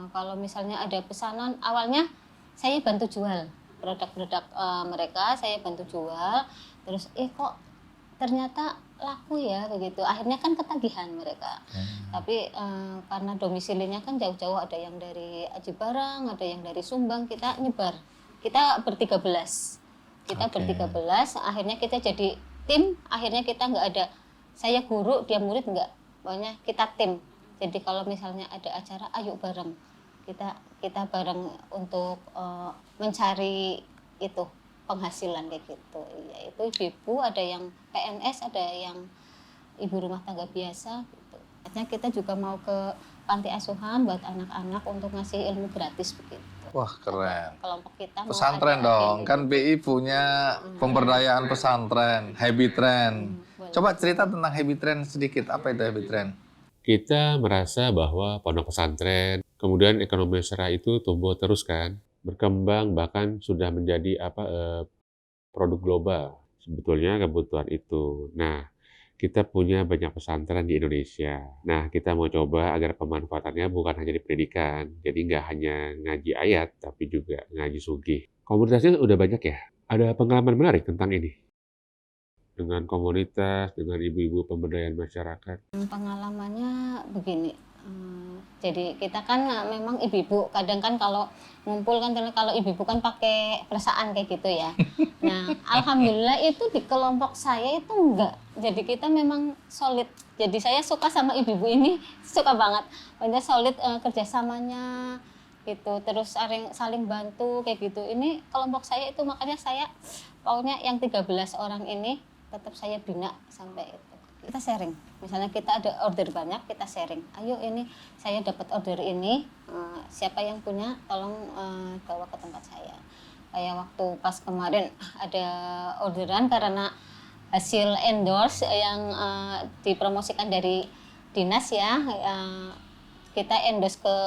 Speaker 3: kalau misalnya ada pesanan, awalnya saya bantu jual produk-produk mereka, saya bantu jual. Terus kok ternyata laku ya begitu. Akhirnya kan ketagihan mereka. Tapi karena domisilinya kan jauh-jauh, ada yang dari Aji Barang, ada yang dari Sumbang, kita nyebar. Kita ber-13. Kita ber-13, akhirnya kita jadi tim, akhirnya kita nggak ada saya guru, dia murid nggak. Pokoknya kita tim. Jadi kalau misalnya ada acara, ayo bareng. Kita bareng untuk mencari itu penghasilan kayak gitu. Ya, itu ibu, ada yang PNS, ada yang ibu rumah tangga biasa gitu. Akhirnya kita juga mau ke panti asuhan buat anak-anak untuk ngasih ilmu gratis begitu.
Speaker 1: Wah, keren.
Speaker 3: Kelompok kita mau
Speaker 1: Pesantren
Speaker 3: ada
Speaker 1: dong,
Speaker 3: kayak
Speaker 1: kan
Speaker 3: gitu.
Speaker 1: BI punya pemberdayaan pesantren, Happy Trend.
Speaker 3: Boleh.
Speaker 1: Coba cerita tentang Happy Trend sedikit, apa itu Happy Trend?
Speaker 2: Kita merasa bahwa pondok pesantren, kemudian ekonomi syariah itu tumbuh terus kan, berkembang bahkan sudah menjadi produk global. Sebetulnya kebutuhan itu. Nah, kita punya banyak pesantren di Indonesia. Nah, kita mau coba agar pemanfaatannya bukan hanya di pendidikan. Jadi nggak hanya ngaji ayat, tapi juga ngaji sugih. Komunitasnya udah banyak ya. Ada pengalaman menarik tentang ini. Dengan komunitas, dengan ibu-ibu pemberdayaan masyarakat.
Speaker 3: Pengalamannya begini, jadi kita kan memang ibu-ibu, kadang kan kalau ngumpul kan kalau ibu-ibu kan pakai perasaan kayak gitu ya. Nah, alhamdulillah itu di kelompok saya itu enggak. Jadi kita memang solid. Jadi saya suka sama ibu-ibu ini, suka banget. Banyak solid kerjasamanya gitu, terus saling bantu kayak gitu. Ini kelompok saya itu makanya saya pokoknya yang 13 orang ini tetap saya bina sampai itu. Kita sharing, misalnya kita ada order banyak, kita sharing. Ayo ini saya dapat order ini, siapa yang punya tolong bawa ke tempat saya. Kayak waktu pas kemarin ada orderan karena hasil endorse yang dipromosikan dari dinas ya, kita endorse ke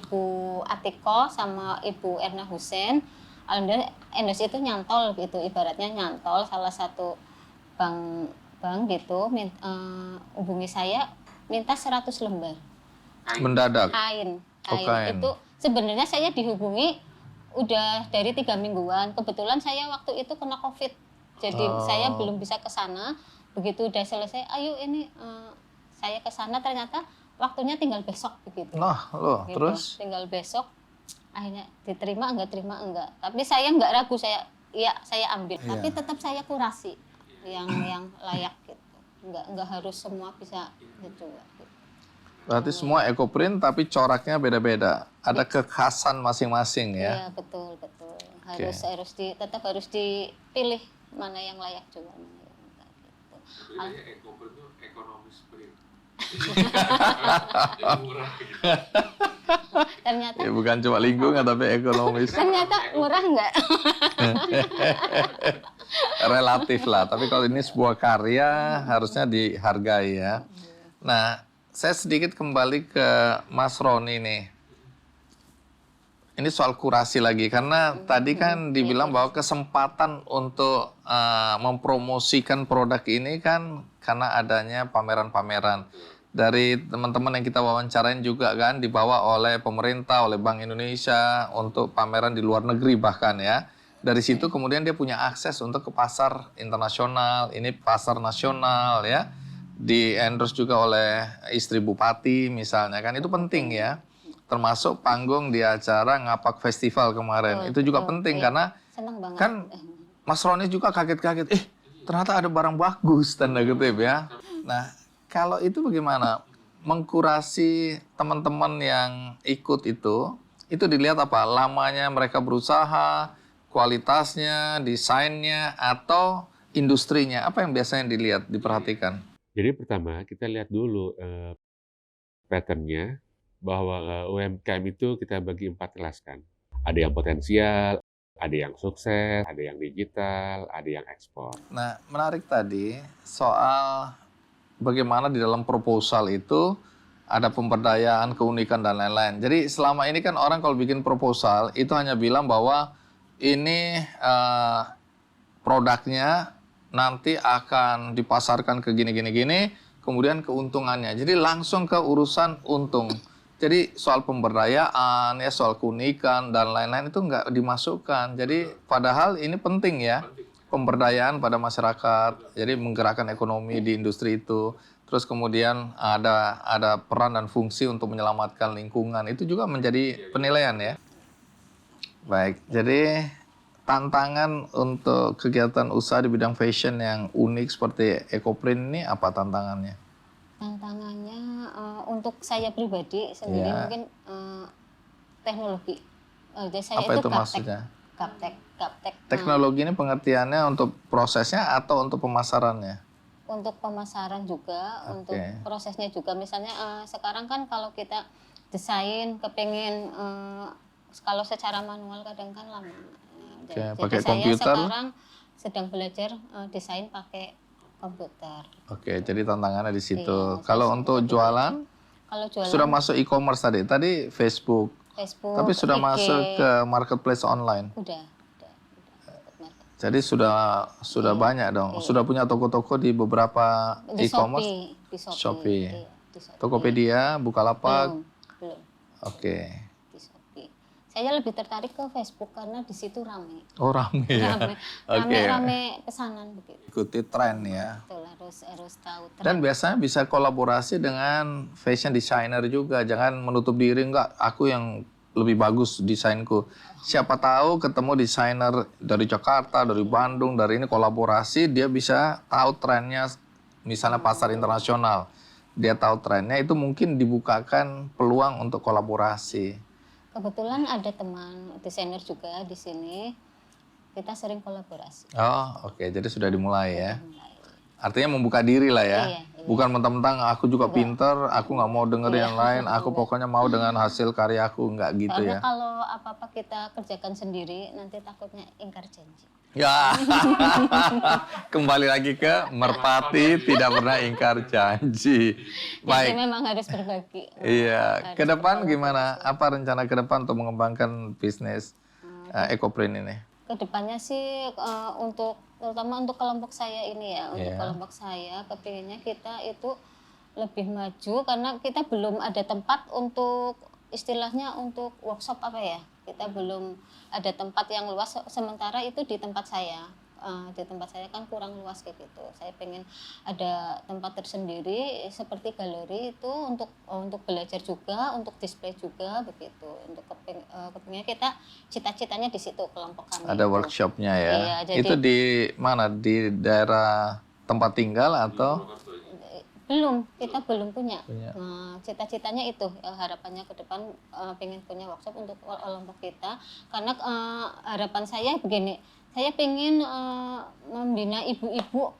Speaker 3: Ibu Atiko sama Ibu Erna Hussein. Alhamdulillah endorse itu nyantol gitu, ibaratnya nyantol salah satu bank gitu hubungi saya minta 100 lembar
Speaker 1: Mendadak.
Speaker 3: kain.
Speaker 1: Kain.
Speaker 3: Itu sebenarnya saya dihubungi udah dari 3 mingguan. Kebetulan saya waktu itu kena COVID, jadi saya belum bisa ke sana. Begitu udah selesai, ayo ini saya ke sana, ternyata waktunya tinggal besok begitu.
Speaker 1: Nah, loh,
Speaker 3: Gitu.
Speaker 1: terus?
Speaker 3: Tinggal besok, akhirnya diterima enggak. Tapi saya enggak ragu, saya ambil.
Speaker 1: Iya.
Speaker 3: Tapi tetap saya kurasi yang layak gitu. Enggak harus semua bisa gitu.
Speaker 1: Berarti semua ekoprint tapi coraknya beda-beda. Ada kekhasan masing-masing ya.
Speaker 3: Iya, betul. Tetap harus dipilih mana yang layak juga, mana yang enggak gitu.
Speaker 2: Ekoprint itu ekonomis print.
Speaker 3: Ternyata
Speaker 1: Ya, bukan cuma lingkungan tapi ekonomis.
Speaker 3: murah enggak?
Speaker 1: Relatif lah, tapi kalau ini sebuah karya harusnya dihargai ya. Nah, saya sedikit kembali ke Mas Roni nih. Ini soal kurasi lagi, karena tadi kan dibilang bahwa kesempatan untuk mempromosikan produk ini kan karena adanya pameran-pameran. Dari teman-teman yang kita wawancarain juga kan dibawa oleh pemerintah, oleh Bank Indonesia untuk pameran di luar negeri bahkan ya. Dari situ kemudian dia punya akses untuk ke pasar internasional, ini pasar nasional ya. Di-endorse juga oleh istri bupati misalnya kan, itu penting ya. Termasuk panggung di acara Ngapak Festival kemarin. Itu juga penting karena
Speaker 3: Senang banget.
Speaker 1: kan Mas Roni juga kaget-kaget, ternyata ada barang bagus, tanda kutip ya. Nah, kalau itu bagaimana? Mengkurasi teman-teman yang ikut itu dilihat apa? Lamanya mereka berusaha, kualitasnya, desainnya, atau industrinya? Apa yang biasanya dilihat, diperhatikan?
Speaker 2: Jadi pertama kita lihat dulu pattern-nya, bahwa UMKM itu kita bagi 4 kelas kan. Ada yang potensial, ada yang sukses, ada yang digital, ada yang ekspor.
Speaker 1: Nah, menarik tadi soal bagaimana di dalam proposal itu ada pemberdayaan, keunikan, dan lain-lain. Jadi selama ini kan orang kalau bikin proposal itu hanya bilang bahwa ini produknya nanti akan dipasarkan ke gini-gini, kemudian keuntungannya. Jadi langsung ke urusan untung. Jadi soal pemberdayaan, ya soal keunikan, dan lain-lain itu nggak dimasukkan. Jadi padahal ini penting ya. Pemberdayaan pada masyarakat, jadi menggerakkan ekonomi di industri itu. Terus kemudian ada peran dan fungsi untuk menyelamatkan lingkungan. Itu juga menjadi penilaian ya. Baik, jadi tantangan untuk kegiatan usaha di bidang fashion yang unik seperti ekoprint ini apa tantangannya?
Speaker 3: Tantangannya untuk saya pribadi sendiri
Speaker 1: Iya.
Speaker 3: mungkin teknologi. Jadi saya
Speaker 1: Apa itu
Speaker 3: gaptek.
Speaker 1: maksudnya?
Speaker 3: Gaptek.
Speaker 1: Teknologi ini pengertiannya untuk prosesnya atau untuk pemasarannya?
Speaker 3: untuk pemasaran juga, untuk
Speaker 1: Oke.
Speaker 3: prosesnya juga. Misalnya sekarang kan kalau kita desain kepengen kalau secara manual kadang kan lama.
Speaker 1: Oke,
Speaker 3: Jadi
Speaker 1: pakai
Speaker 3: saya
Speaker 1: komputer?
Speaker 3: sekarang sedang belajar desain pakai komputer.
Speaker 1: Oke, jadi tantangannya di situ.
Speaker 3: Iya,
Speaker 1: Kalau
Speaker 3: saya
Speaker 1: untuk
Speaker 3: lebih
Speaker 1: jualan,
Speaker 3: Kalau jualan
Speaker 1: sudah masuk e-commerce tadi. Tadi Facebook,
Speaker 3: Facebook,
Speaker 1: tapi sudah
Speaker 3: IG,
Speaker 1: masuk ke marketplace online.
Speaker 3: udah.
Speaker 1: Jadi sudah banyak dong.
Speaker 3: Iya.
Speaker 1: Sudah punya toko-toko di beberapa
Speaker 3: Di
Speaker 1: e-commerce.
Speaker 3: Shopee, di Shopee.
Speaker 1: Shopee.
Speaker 3: Iya, di Shopee.
Speaker 1: Tokopedia, Bukalapak.
Speaker 3: Belum
Speaker 1: Oke.
Speaker 3: di Shopee. Saya lebih tertarik ke Facebook karena di situ rame.
Speaker 1: Oh, rame ya. Oke.
Speaker 3: Rame pesanan begitu.
Speaker 1: Ikuti tren ya.
Speaker 3: Betul, harus tahu tren.
Speaker 1: Dan biasanya bisa kolaborasi dengan fashion designer juga. Jangan menutup diri, enggak, aku yang lebih bagus desainku. Siapa tahu ketemu desainer dari Jakarta, dari Bandung, dari ini kolaborasi, dia bisa tahu trennya, misalnya pasar internasional. Dia tahu trennya, itu mungkin dibukakan peluang untuk kolaborasi.
Speaker 3: Kebetulan ada teman desainer juga di sini. Kita sering kolaborasi.
Speaker 1: Oh, oke. Jadi sudah dimulai ya.
Speaker 3: Mulai.
Speaker 1: Artinya membuka diri lah ya.
Speaker 3: Iya.
Speaker 1: Bukan mentang-mentang aku juga pinter, aku nggak mau dengerin yang lain, aku pokoknya mau dengan hasil karyaku, nggak gitu
Speaker 3: Karena
Speaker 1: ya.
Speaker 3: kalau apa-apa kita kerjakan sendiri, nanti takutnya ingkar janji.
Speaker 1: Ya, kembali lagi ke merpati tidak pernah ingkar janji.
Speaker 3: Jadi
Speaker 1: Baik,
Speaker 3: memang harus berbagi.
Speaker 1: iya. Ke depan gimana? Apa rencana ke depan untuk mengembangkan bisnis EcoPrint ini?
Speaker 3: Kedepannya sih terutama untuk kelompok saya ini ya, untuk
Speaker 1: Iya.
Speaker 3: kelompok saya kepinginnya kita itu lebih maju karena kita belum ada tempat untuk istilahnya untuk workshop apa ya, kita belum ada tempat yang luas, sementara itu di tempat saya. Di tempat saya kan kurang luas kayak gitu. Saya pengen ada tempat tersendiri seperti galeri itu untuk belajar juga, untuk display juga begitu. Untuk kepingin kita cita-citanya di situ kelompok kami.
Speaker 1: Ada
Speaker 3: itu.
Speaker 1: workshopnya ya?
Speaker 3: Iya, jadi-
Speaker 1: Itu di mana? Di daerah tempat tinggal atau?
Speaker 3: Belum, kita belum punya.
Speaker 1: Punya.
Speaker 3: Cita-citanya itu harapannya ke depan pengen punya workshop untuk kelompok kita karena harapan saya begini, saya pengen membina ibu-ibu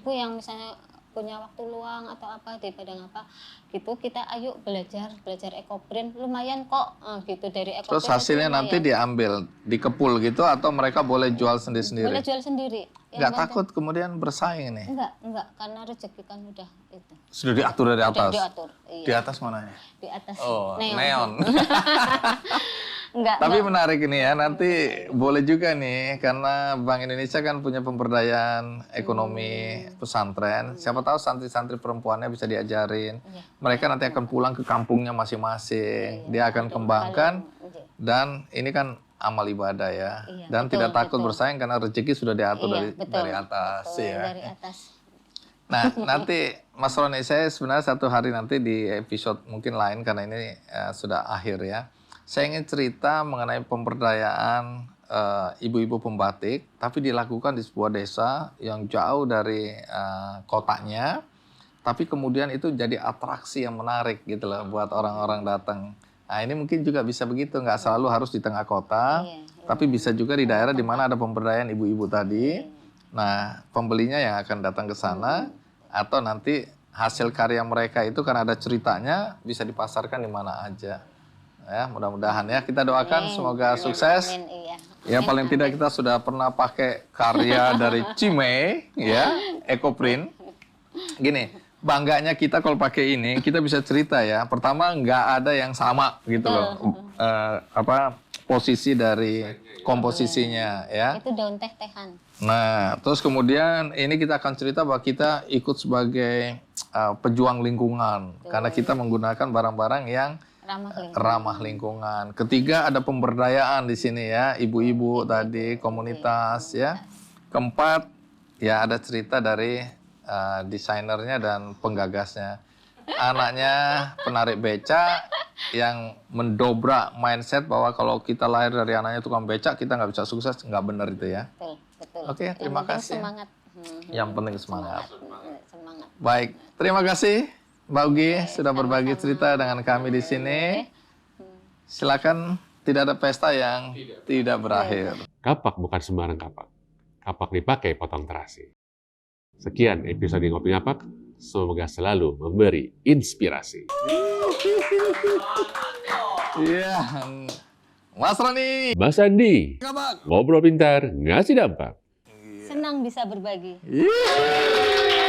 Speaker 3: yang misalnya punya waktu luang atau apa di Padang apa gitu, kita ayo belajar EcoPrint lumayan kok gitu dari EcoPrint.
Speaker 1: Terus hasilnya nanti diambil, dikepul gitu atau mereka boleh jual sendiri-sendiri?
Speaker 3: boleh jual sendiri. Yang
Speaker 1: Nggak
Speaker 3: penting-
Speaker 1: takut kemudian bersaing nih?
Speaker 3: Enggak, karena rezeki kan udah itu.
Speaker 1: Sudah diatur dari
Speaker 3: Udah
Speaker 1: atas?
Speaker 3: diatur. Iya.
Speaker 1: Di atas mananya?
Speaker 3: Di atas
Speaker 1: Oh,
Speaker 3: neon.
Speaker 1: neon.
Speaker 3: Enggak.
Speaker 1: Tapi menarik ini ya, nanti boleh juga nih, karena Bank Indonesia kan punya pemberdayaan ekonomi pesantren. Siapa tahu santri-santri perempuannya bisa diajarin.
Speaker 3: Iya.
Speaker 1: Mereka nanti akan pulang ke kampungnya masing-masing. Dia akan kembangkan,
Speaker 3: Iya.
Speaker 1: dan ini kan amal ibadah ya.
Speaker 3: Iya,
Speaker 1: Dan
Speaker 3: betul,
Speaker 1: tidak takut
Speaker 3: betul.
Speaker 1: bersaing karena rezeki sudah diatur
Speaker 3: Iya,
Speaker 1: dari atas
Speaker 3: betul,
Speaker 1: ya.
Speaker 3: dari atas.
Speaker 1: Nah, nanti Mas Roni, saya sebenarnya satu hari nanti di episode mungkin lain karena ini sudah akhir ya. Saya ingin cerita mengenai pemberdayaan ibu-ibu pembatik, tapi dilakukan di sebuah desa yang jauh dari kotanya, tapi kemudian itu jadi atraksi yang menarik gitu loh buat orang-orang datang. Nah, ini mungkin juga bisa begitu, nggak selalu harus di tengah kota,
Speaker 3: Iya,
Speaker 1: tapi bisa juga di daerah di mana ada pemberdayaan ibu-ibu tadi. Nah, pembelinya yang akan datang ke sana, atau nanti hasil karya mereka itu karena ada ceritanya bisa dipasarkan di mana aja. Ya, mudah-mudahan ya, kita doakan semoga sukses.
Speaker 3: Amin, iya.
Speaker 1: Ya, paling tidak kita sudah pernah pakai karya dari Cime, ya, EcoPrint. Gini, bangganya kita kalau pakai ini, kita bisa cerita ya. Pertama, nggak ada yang sama gitu loh, posisi dari komposisinya ya.
Speaker 3: Itu daun teh-tehan.
Speaker 1: Nah, terus kemudian ini kita akan cerita bahwa kita ikut sebagai pejuang lingkungan karena kita menggunakan barang-barang yang
Speaker 3: Ramah lingkungan.
Speaker 1: ramah lingkungan. Ketiga, ada pemberdayaan di sini ya, ibu-ibu tadi, komunitas ya. Keempat, ya ada cerita dari desainernya dan penggagasnya. Anaknya penarik beca yang mendobrak mindset bahwa kalau kita lahir dari anaknya tukang becak, kita nggak bisa sukses, nggak benar itu ya.
Speaker 3: Betul.
Speaker 1: Oke,
Speaker 3: Yang
Speaker 1: terima
Speaker 3: penting
Speaker 1: kasih.
Speaker 3: Semangat.
Speaker 1: Yang penting semangat.
Speaker 3: Semangat.
Speaker 1: Baik, terima kasih Mbak Ugi sudah berbagi cerita dengan kami di sini. Silakan, tidak ada pesta yang tidak berakhir.
Speaker 2: Kapak bukan sembarang kapak. Kapak dipakai potong terasi. Sekian episode Ngopi Ngapak, semoga selalu memberi inspirasi.
Speaker 1: Iya. Mas Roni.
Speaker 2: Mas Andi,
Speaker 1: Ngapak.
Speaker 2: ngobrol pintar, ngasih dampak.
Speaker 3: Senang bisa berbagi.
Speaker 1: Iya.